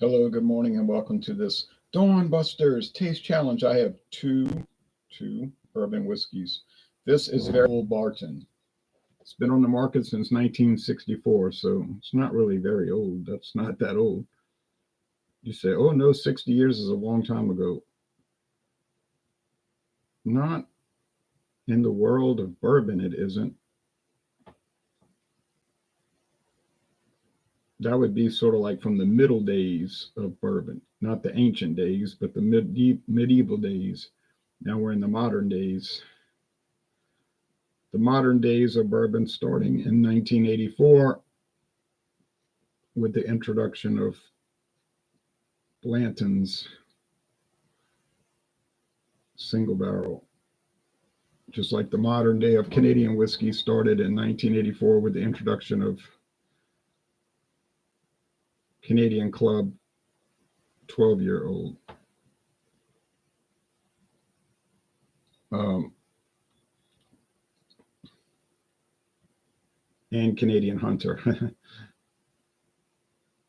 Hello, good morning, and welcome to this Dawn Busters Taste Challenge. I have two bourbon whiskeys. This is very old Barton. It's been on the market since 1964, so it's not really very old. That's not that old. You say, oh no, 60 years is a long time ago. Not in the world of bourbon, it isn't. That would be sort of like from the middle days of bourbon, not the ancient days, but the medieval days. Now we're in the modern days. The modern days of bourbon starting in 1984 with the introduction of Blanton's single barrel. Just like the modern day of Canadian whiskey started in 1984 with the introduction of Canadian Club 12-year-old. And Canadian Hunter.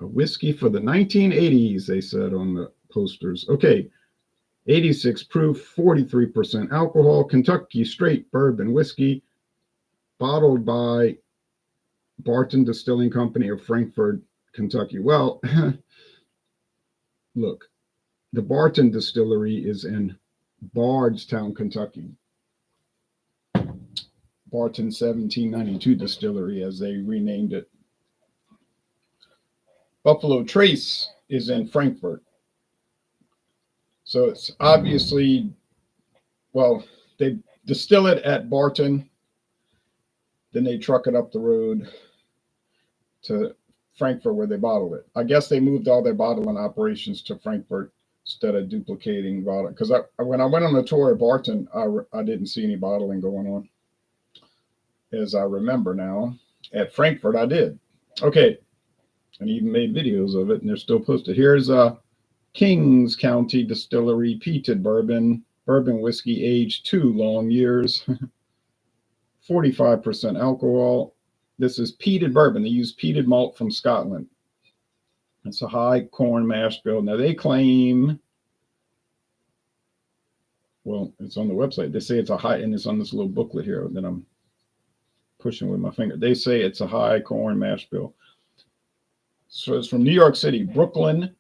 A whiskey for the 1980s, they said on the posters. Okay, 86 proof, 43% alcohol, Kentucky straight bourbon whiskey, bottled by Barton Distilling Company of Frankfort, Kentucky. Well, look, the Barton Distillery is in Bardstown, Kentucky. Barton 1792 Distillery, as they renamed it. Buffalo Trace is in Frankfort. So it's obviously, well, they distill it at Barton, then they truck it up the road to Frankfurt where they bottle it. I guess they moved all their bottling operations to Frankfurt instead of duplicating bottling. Because when I went on the tour at Barton, I didn't see any bottling going on. As I remember now, at Frankfurt, I did. Okay, and even made videos of it, and they're still posted. Here's Kings County Distillery Peated bourbon whiskey, aged 2 long years, 45% alcohol. This is peated bourbon. They use peated malt from Scotland. It's a high corn mash bill. Now they claim, well, it's on the website. They say it's a high, and it's on this little booklet here that I'm pushing with my finger. They say it's a high corn mash bill. So it's from New York City. Brooklyn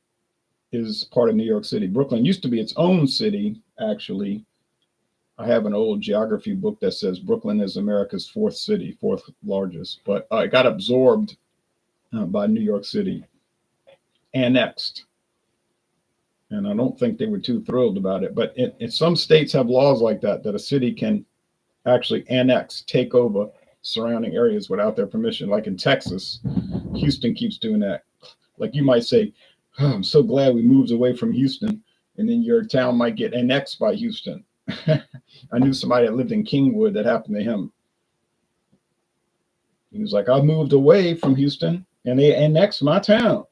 is part of New York City. Brooklyn used to be its own city, actually. I have an old geography book that says Brooklyn is America's fourth city, fourth largest, but it got absorbed by New York City, annexed. And I don't think they were too thrilled about it. But some states have laws like that a city can actually annex, take over surrounding areas without their permission. Like in Texas, Houston keeps doing that. Like you might say, oh, I'm so glad we moved away from Houston, and then your town might get annexed by Houston. I knew somebody that lived in Kingwood that happened to him. He was like, I moved away from Houston and they annexed my town.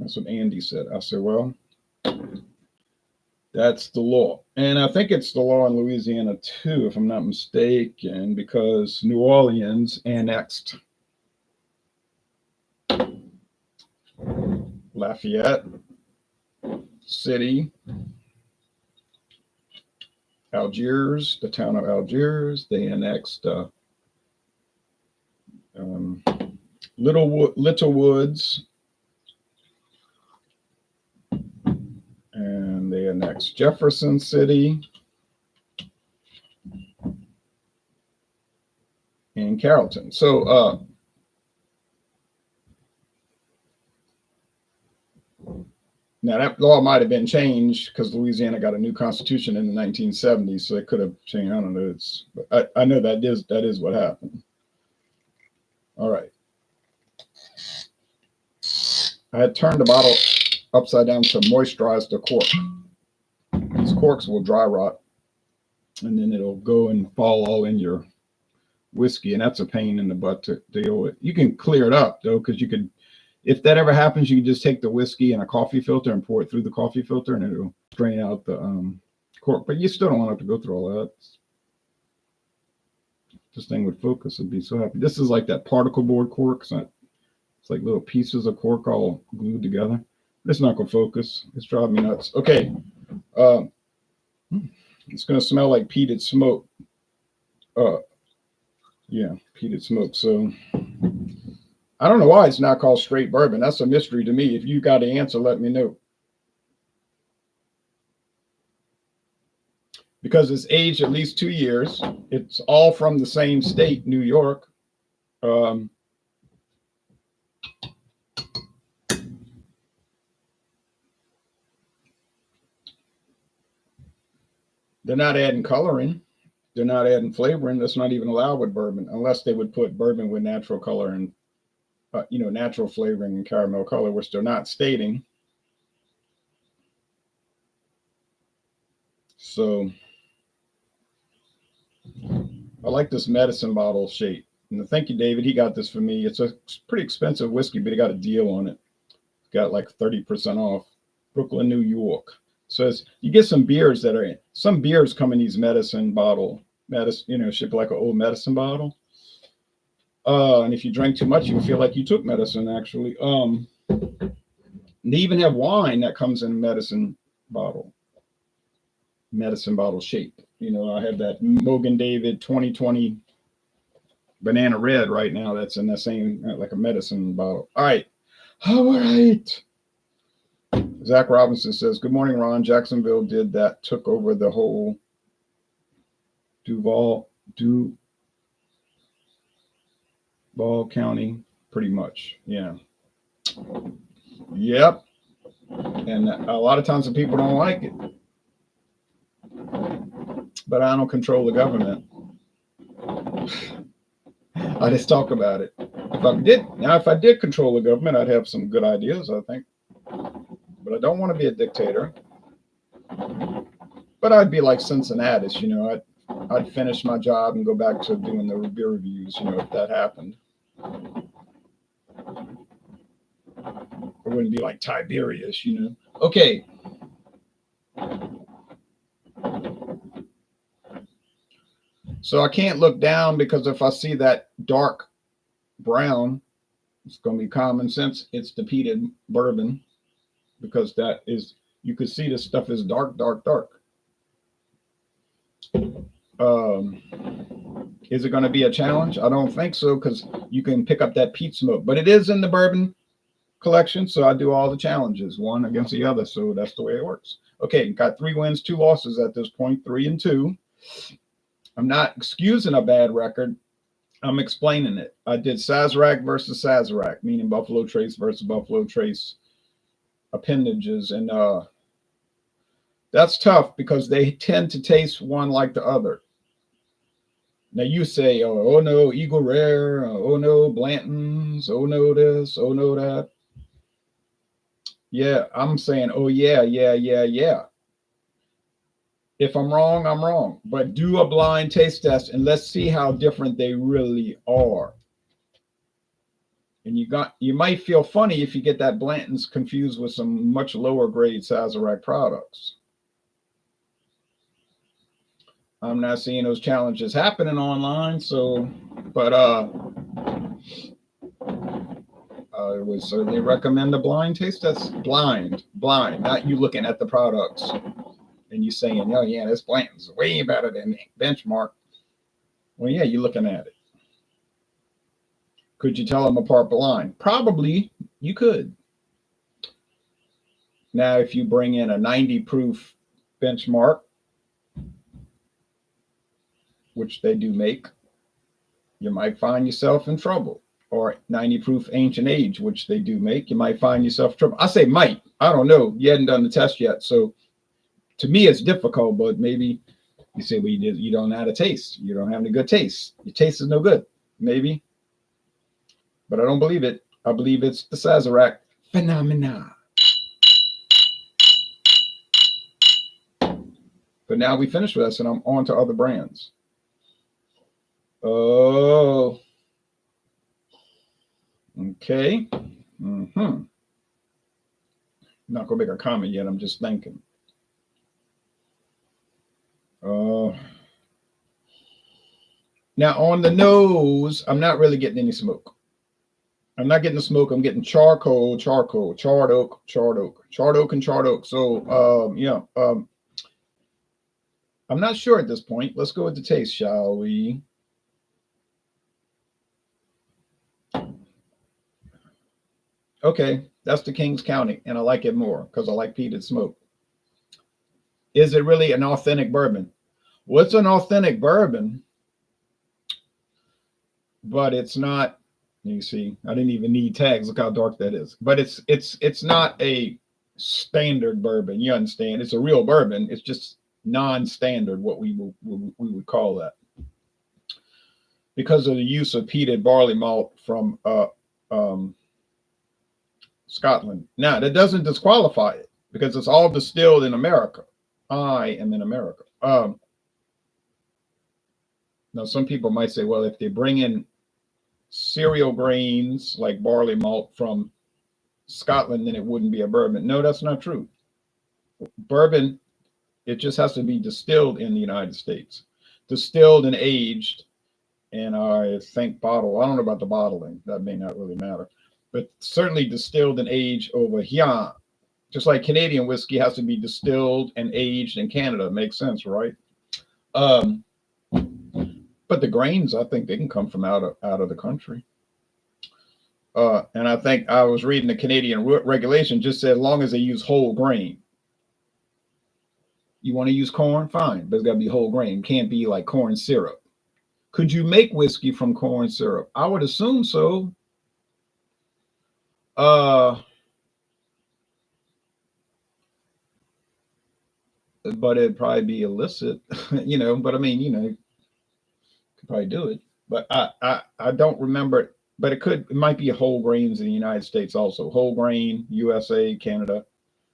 That's what Andy said. I said, well, that's the law. And I think it's the law in Louisiana too, if I'm not mistaken, because New Orleans annexed Lafayette City, Algiers, the town of Algiers. They annexed Little Woods, and they annexed Jefferson City and Carrollton. So now that law might have been changed because Louisiana got a new constitution in the 1970s, so it could have changed. I don't know. I know that is what happened. All right. I had turned the bottle upside down to moisturize the cork. These corks will dry rot, and then it'll go and fall all in your whiskey, and that's a pain in the butt to deal with. You can clear it up though, because you could. If that ever happens, you can just take the whiskey in a coffee filter and pour it through the coffee filter, and it'll drain out the cork. But you still don't want to have to go through all that. This thing would focus. I'd be so happy. This is like that particle board cork. It's like little pieces of cork all glued together. It's not gonna focus. It's driving me nuts. Okay. Uh, it's gonna smell like peated smoke. Uh, yeah, peated smoke. So I don't know why it's not called straight bourbon. That's a mystery to me. If you got the answer, let me know. Because it's aged at least 2 years. It's all from the same state, New York. Um, they're not adding coloring. They're not adding flavoring. That's not even allowed with bourbon, unless they would put bourbon with natural color and natural flavoring and caramel color, which they're not stating. So I like this medicine bottle shape. And thank you, David. He got this for me. It's a pretty expensive whiskey, but he got a deal on it. Got like 30% off. Brooklyn, New York. So you get some beers that are in. Some beers come in these medicine bottle, shaped like an old medicine bottle. And if you drink too much, you feel like you took medicine, actually. They even have wine that comes in medicine bottle shape. I have that Mogan David 2020 banana red right now. That's in the same, like a medicine bottle. All right. All right. Zach Robinson says, good morning, Ron. Jacksonville did that, took over the whole Duval County, pretty much. Yeah. Yep. And a lot of times the people don't like it. But I don't control the government. I just talk about it. If I did control the government, I'd have some good ideas, I think. But I don't want to be a dictator. But I'd be like Cincinnati, I'd finish my job and go back to doing the beer reviews, if that happened. It wouldn't be like Tiberius, Okay. So I can't look down, because if I see that dark brown, it's going to be common sense. It's the peated bourbon, because that is, you can see this stuff is dark, dark, dark. Is it going to be a challenge? I don't think so, because you can pick up that peat smoke, but it is in the bourbon collection. So I do all the challenges, one against the other. So that's the way it works. Okay. Got 3 wins, 2 losses at this point, 3-2. I'm not excusing a bad record. I'm explaining it. I did Sazerac versus Sazerac, meaning Buffalo Trace versus Buffalo Trace appendages. And that's tough, because they tend to taste one like the other. Now you say, oh no, Eagle Rare, oh no, Blanton's, oh no this, oh no that. Yeah, I'm saying, oh yeah, yeah, yeah, yeah. If I'm wrong, I'm wrong. But do a blind taste test and let's see how different they really are. And you might feel funny if you get that Blanton's confused with some much lower grade Sazerac products. I'm not seeing those challenges happening online, so, but I would certainly recommend a blind taste test. Blind, not you looking at the products and you saying, oh yeah, this Blanton's way better than Benchmark. Well, yeah, you're looking at it. Could you tell them apart blind? Probably you could. Now, if you bring in a 90 proof Benchmark, which they do make, you might find yourself in trouble. Or 90 proof Ancient Age, which they do make, you might find yourself in trouble. I say might. I don't know. You hadn't done the test yet. So to me, it's difficult, but maybe you say, well, you don't know how to taste. You don't have any good taste. Your taste is no good. Maybe. But I don't believe it. I believe it's the Sazerac phenomena. But now we finished with this, and I'm on to other brands. Oh. Okay. Not going to make a comment yet. I'm just thinking. Now on the nose, I'm not really getting any smoke. I'm not getting the smoke. I'm getting charcoal, charred oak, charred oak, charred oak, and charred oak. So, I'm not sure at this point. Let's go with the taste, shall we? Okay, that's the Kings County, and I like it more because I like peated smoke. Is it really an authentic bourbon? What's an authentic bourbon? But it's not. You see, I didn't even need tags. Look how dark that is. But it's not a standard bourbon. You understand? It's a real bourbon. It's just non-standard, what we would call that, because of the use of peated barley malt from um, Scotland. Now that doesn't disqualify it because it's all distilled in America. I am in America. Now some people might say, well, if they bring in cereal grains like barley malt from Scotland, then it wouldn't be a bourbon. No, that's not true. Bourbon, it just has to be distilled in the United States, distilled and aged. And I think bottle. I don't know about the bottling. That may not really matter, but certainly distilled and aged over here. Just like Canadian whiskey has to be distilled and aged in Canada. Makes sense, right? Um, but the grains, I think they can come from out of the country. And I think I was reading the Canadian regulation just said as long as they use whole grain. You want to use corn, fine, but it's got to be whole grain. It can't be like corn syrup. Could you make whiskey from corn syrup? I would assume so. But it'd probably be illicit, But I mean, could probably do it. But I don't remember it. But it might be whole grains in the United States also. Whole grain, USA, Canada,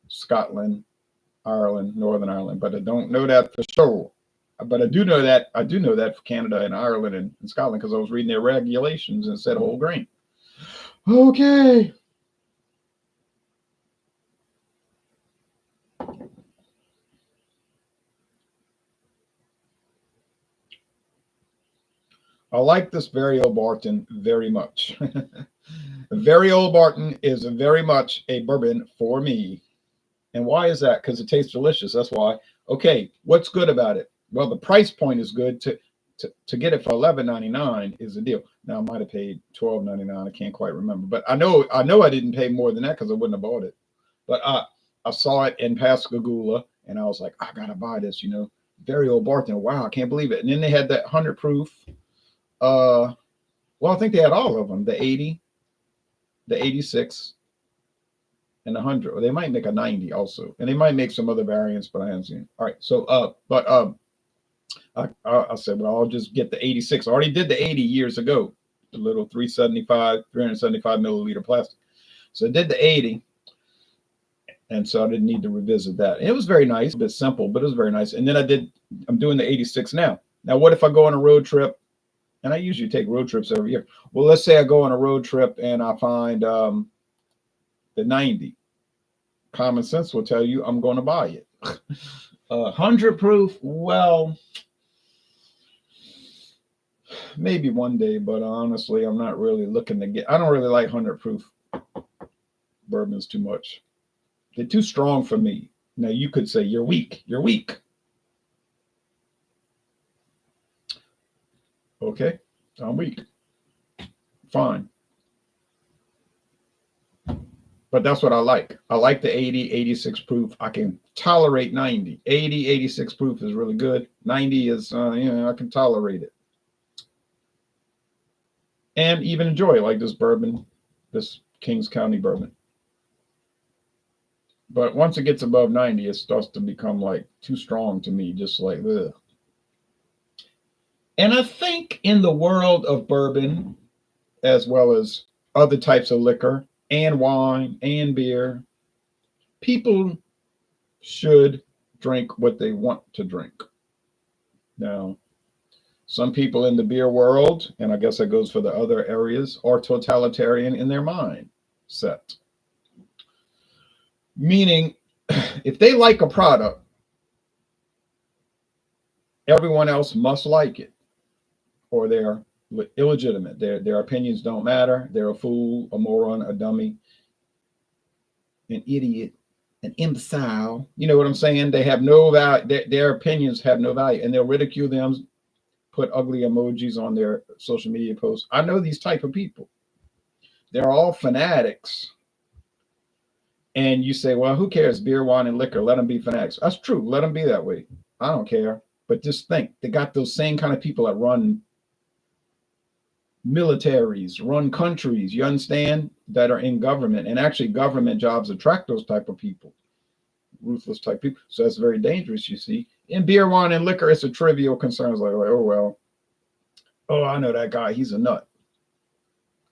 Scotland, Ireland, Northern Ireland. But I don't know that for sure. But I do know that for Canada and Ireland and Scotland because I was reading their regulations and it said whole grain. Okay. I like this very old Barton very much. Very old Barton is very much a bourbon for me. And why is that? Because it tastes delicious. That's why. Okay, what's good about it? Well, the price point is good. To get it for $11.99 is a deal. Now I might have paid $12.99. I can't quite remember, but I know I didn't pay more than that because I wouldn't have bought it. But I saw it in Pascagoula and I was like, I gotta buy this. Very old Barton. Wow, I can't believe it. And then they had that 100 proof. Well, I think they had all of them: the 80, the 86, and the 100. Or they might make a 90 also, and they might make some other variants, but I haven't seen. All right, so I said, well, I'll just get the 86. I already did the 80 years ago, the little 375 milliliter plastic. So I did the 80, and so I didn't need to revisit that. It was very nice, a bit simple, but it was very nice. And then I'm doing the 86 now. Now, what if I go on a road trip? And I usually take road trips every year. Well, let's say I go on a road trip and I find the 90. Common sense will tell you I'm going to buy it. 100 proof, well, maybe one day, but honestly, I'm not really looking to I don't really like 100 proof bourbons too much. They're too strong for me. Now, you could say you're weak. You're weak. Okay, I'm weak. Fine. But that's what I like. I like the 80, 86 proof. I can tolerate 90. 80, 86 proof is really good. 90 is, I can tolerate it. And even enjoy it, like this bourbon, this Kings County bourbon. But once it gets above 90, it starts to become like too strong to me, just like ugh. And I think in the world of bourbon, as well as other types of liquor and wine and beer, people should drink what they want to drink. Now, some people in the beer world, and I guess that goes for the other areas, are totalitarian in their mindset. Meaning, if they like a product, everyone else must like it, or they're illegitimate. Their opinions don't matter. They're a fool, a moron, a dummy, an idiot, an imbecile. You know what I'm saying? They have no value. Their opinions have no value, and they'll ridicule them, put ugly emojis on their social media posts. I know these type of people. They're all fanatics. And you say, well, who cares? Beer, wine, and liquor. Let them be fanatics. That's true. Let them be that way. I don't care. But just think, they got those same kind of people that run militaries, run countries, you understand, that are in government. And actually, government jobs attract those type of people, ruthless type people. So that's very dangerous, you see. In beer, wine, and liquor, it's a trivial concern. It's like, oh, well, oh, I know that guy. He's a nut.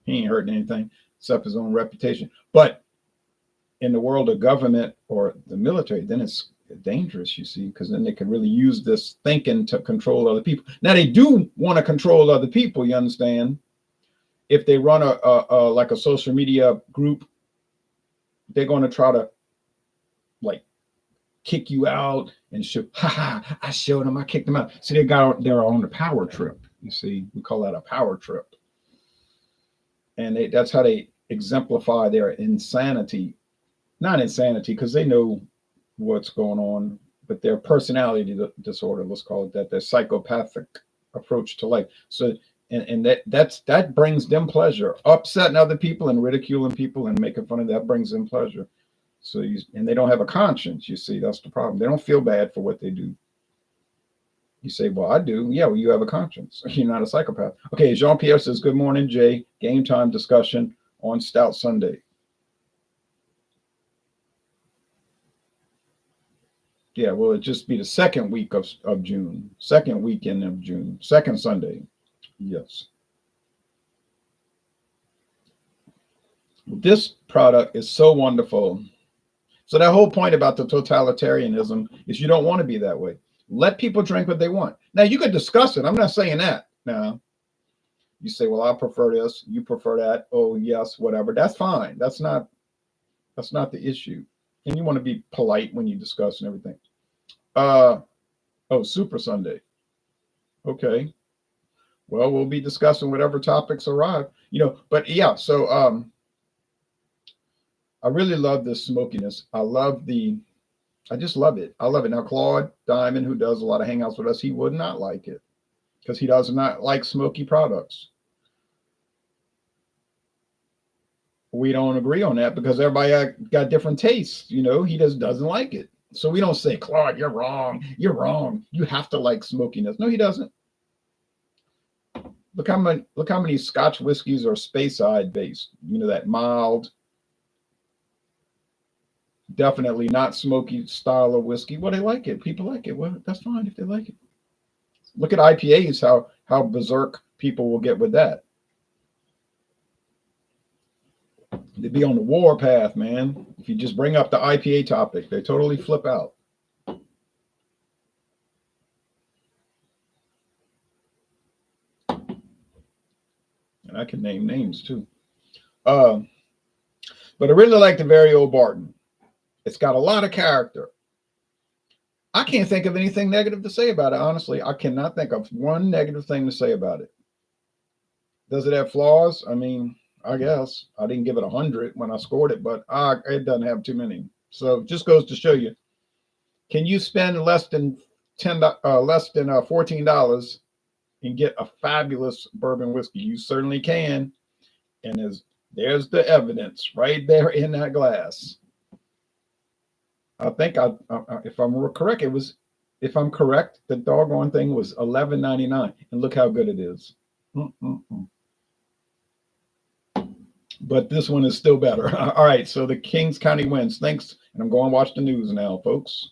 He ain't hurting anything except his own reputation. But in the world of government or the military, then it's dangerous, you see, because then they can really use this thinking to control other people. Now, they do want to control other people, you understand. If they run a like a social media group, they're going to try to like kick you out and show, I showed them, I kicked them out. See, they're on the power trip. You see, we call that a power trip. And that's how they exemplify their insanity. Not insanity, because they know what's going on, but their personality disorder, let's call it that, their psychopathic approach to life. So, and that brings them pleasure. Upsetting other people and ridiculing people and making fun of that brings them pleasure. So, and they don't have a conscience, you see, that's the problem. They don't feel bad for what they do. You say, well, I do. Yeah, well, you have a conscience. You're not a psychopath. Okay, Jean-Pierre says, good morning, Jay. Game time discussion on Stout Sunday. Yeah, well, it'd just be the second week of June, second weekend of June, second Sunday. Yes. This product is so wonderful. So that whole point about the totalitarianism is you don't want to be that way. Let people drink what they want. Now, you could discuss it. I'm not saying that. Now, you say, well, I prefer this. You prefer that. Oh, yes, whatever. That's fine. That's not the issue. And you want to be polite when you discuss and everything. Super Sunday. Okay. Well, we'll be discussing whatever topics arrive, but yeah, so I really love this smokiness. I just love it. I love it. Now, Claude Diamond, who does a lot of hangouts with us, he would not like it because he does not like smoky products. We don't agree on that because everybody got different tastes. He just doesn't like it. So we don't say, Claude, you're wrong. You're wrong. You have to like smokiness. No, he doesn't. Look how many Scotch whiskeys are Speyside based. That mild, definitely not smoky style of whiskey. Well, they like it. People like it. Well, that's fine if they like it. Look at IPAs, how berserk people will get with that. They'd be on the war path, man. If you just bring up the IPA topic, they totally flip out. And I can name names too. But I really like the very old Barton. It's got a lot of character. I can't think of anything negative to say about it, honestly. I cannot think of one negative thing to say about it. Does it have flaws? I mean, I guess I didn't give it 100 when I scored it, but it doesn't have too many. So it just goes to show you, can you spend less than $14 and get a fabulous bourbon whiskey? You certainly can. And there's the evidence right there in that glass. I think if I'm correct, if I'm correct, the doggone thing was $11.99, and look how good it is. But this one is still better. All right, so the Kings County wins. Thanks, and I'm going to watch the news now, folks.